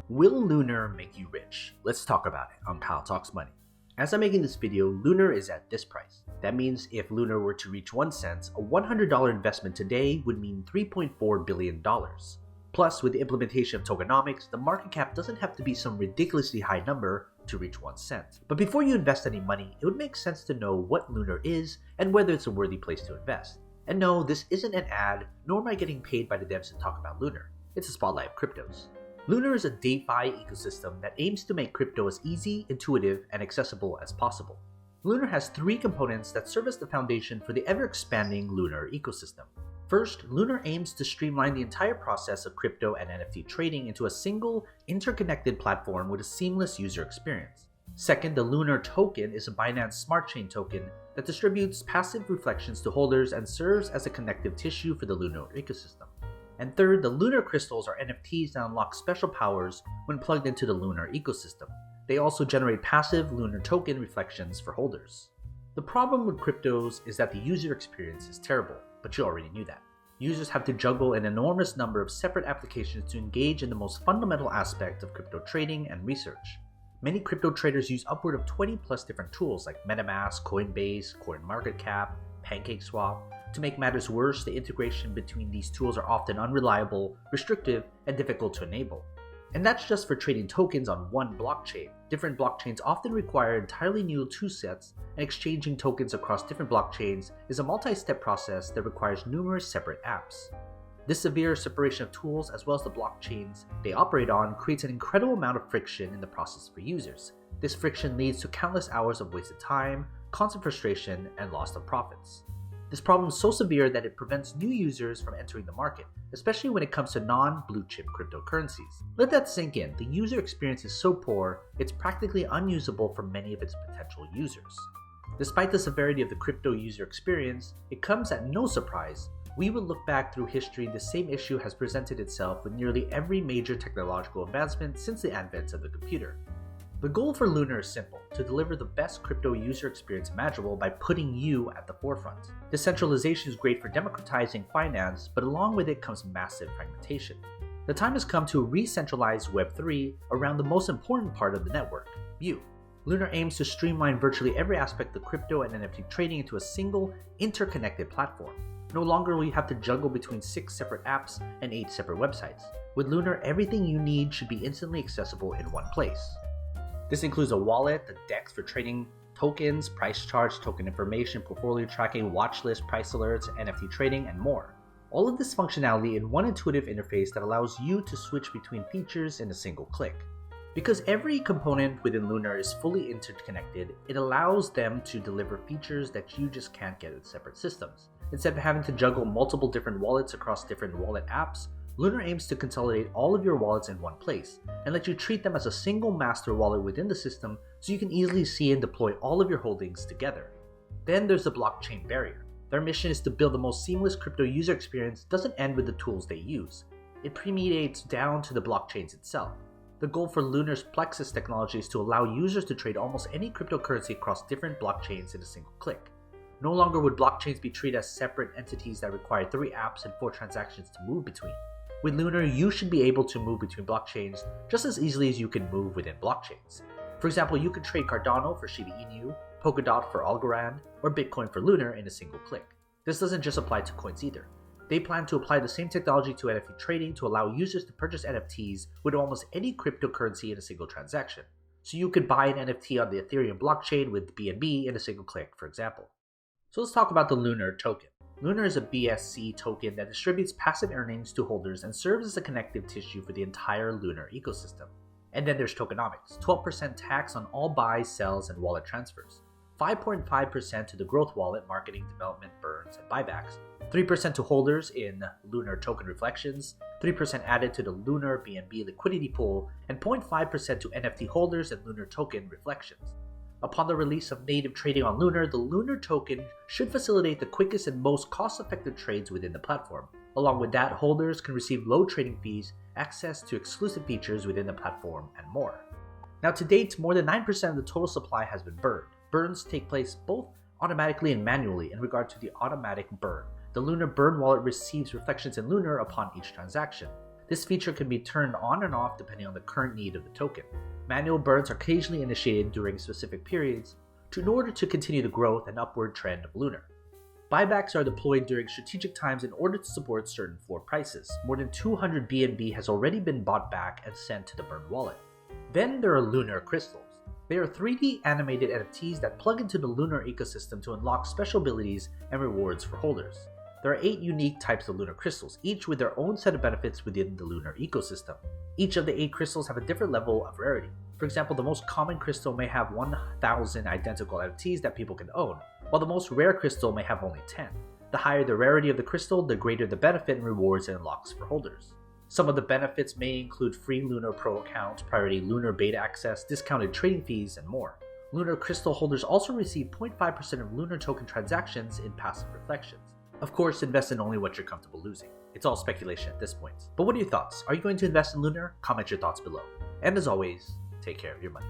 Will Lunar make you rich? Let's talk about it on Kyle Talks Money. As I'm making this video, Lunar is at this price. That means if Lunar were to reach 1 cent, a $100 investment today would mean $3.4 billion. Plus, with the implementation of Tokenomics, the market cap doesn't have to be some ridiculously high number to reach 1 cent. But before you invest any money, it would make sense to know what Lunar is and whether it's a worthy place to invest. And no, this isn't an ad, nor am I getting paid by the devs to talk about Lunar. It's a spotlight of cryptos. Lunar is a DeFi ecosystem that aims to make crypto as easy, intuitive, and accessible as possible. Lunar has 3 components that serve as the foundation for the ever-expanding Lunar ecosystem. First, Lunar aims to streamline the entire process of crypto and NFT trading into a single, interconnected platform with a seamless user experience. Second, the Lunar Token is a Binance Smart Chain token that distributes passive reflections to holders and serves as a connective tissue for the Lunar ecosystem. And third, the Lunar Crystals are NFTs that unlock special powers when plugged into the Lunar ecosystem. They also generate passive Lunar Token reflections for holders. The problem with cryptos is that the user experience is terrible, but you already knew that. Users have to juggle an enormous number of separate applications to engage in the most fundamental aspect of crypto trading and research. Many crypto traders use upward of 20 plus different tools like MetaMask, Coinbase, CoinMarketCap, PancakeSwap. To make matters worse, the integration between these tools are often unreliable, restrictive, and difficult to enable. And that's just for trading tokens on one blockchain. Different blockchains often require entirely new toolsets, and exchanging tokens across different blockchains is a multi-step process that requires numerous separate apps. This severe separation of tools as well as the blockchains they operate on creates an incredible amount of friction in the process for users. This friction leads to countless hours of wasted time, constant frustration, and loss of profits. This problem is so severe that it prevents new users from entering the market, especially when it comes to non-blue chip cryptocurrencies. Let that sink in. The user experience is so poor, it's practically unusable for many of its potential users. Despite the severity of the crypto user experience, it comes at no surprise. We will look back through history, the same issue has presented itself with nearly every major technological advancement since the advent of the computer. The goal for Lunar is simple: to deliver the best crypto user experience imaginable by putting you at the forefront. Decentralization is great for democratizing finance, but along with it comes massive fragmentation. The time has come to re-centralize Web3 around the most important part of the network, you. Lunar aims to streamline virtually every aspect of crypto and NFT trading into a single, interconnected platform. No longer will you have to juggle between 6 separate apps and 8 separate websites. With Lunar, everything you need should be instantly accessible in one place. This includes a wallet, the DEX for trading tokens, price charts, token information, portfolio tracking, watch list, price alerts, NFT trading, and more. All of this functionality in one intuitive interface that allows you to switch between features in a single click. Because every component within Lunar is fully interconnected, it allows them to deliver features that you just can't get with separate systems. Instead of having to juggle multiple different wallets across different wallet apps, Lunar aims to consolidate all of your wallets in one place and let you treat them as a single master wallet within the system so you can easily see and deploy all of your holdings together. Then there's the blockchain barrier. Their mission is to build the most seamless crypto user experience doesn't end with the tools they use. It permeates down to the blockchains itself. The goal for Lunar's Plexus technology is to allow users to trade almost any cryptocurrency across different blockchains in a single click. No longer would blockchains be treated as separate entities that require 3 apps and 4 transactions to move between. With Lunar, you should be able to move between blockchains just as easily as you can move within blockchains. For example, you could trade Cardano for Shiba Inu, Polkadot for Algorand, or Bitcoin for Lunar in a single click. This doesn't just apply to coins either. They plan to apply the same technology to NFT trading to allow users to purchase NFTs with almost any cryptocurrency in a single transaction. So you could buy an NFT on the Ethereum blockchain with BNB in a single click, for example. So let's talk about the Lunar Token. Lunar is a BSC token that distributes passive earnings to holders and serves as a connective tissue for the entire Lunar ecosystem. And then there's Tokenomics, 12% tax on all buys, sells, and wallet transfers, 5.5% to the growth wallet, marketing, development, burns, and buybacks, 3% to holders in Lunar Token reflections, 3% added to the Lunar BNB liquidity pool, and 0.5% to NFT holders and Lunar Token reflections. Upon the release of native trading on Lunar, the Lunar Token should facilitate the quickest and most cost-effective trades within the platform. Along with that, holders can receive low trading fees, access to exclusive features within the platform, and more. Now to date, more than 9% of the total supply has been burned. Burns take place both automatically and manually in regard to the automatic burn. The Lunar Burn wallet receives reflections in Lunar upon each transaction. This feature can be turned on and off depending on the current need of the token. Manual burns are occasionally initiated during specific periods in order to continue the growth and upward trend of Lunar. Buybacks are deployed during strategic times in order to support certain floor prices. More than 200 BNB has already been bought back and sent to the burned wallet. Then there are Lunar Crystals. They are 3D animated NFTs that plug into the Lunar ecosystem to unlock special abilities and rewards for holders. There are 8 unique types of Lunar Crystals, each with their own set of benefits within the Lunar ecosystem. Each of the 8 crystals have a different level of rarity. For example, the most common crystal may have 1,000 identical NFTs that people can own, while the most rare crystal may have only 10. The higher the rarity of the crystal, the greater the benefit and rewards it unlocks for holders. Some of the benefits may include free Lunar Pro account, priority Lunar beta access, discounted trading fees, and more. Lunar Crystal holders also receive 0.5% of Lunar Token transactions in passive reflections. Of course, invest in only what you're comfortable losing. It's all speculation at this point. But what are your thoughts? Are you going to invest in Lunar? Comment your thoughts below. And as always, take care of your money.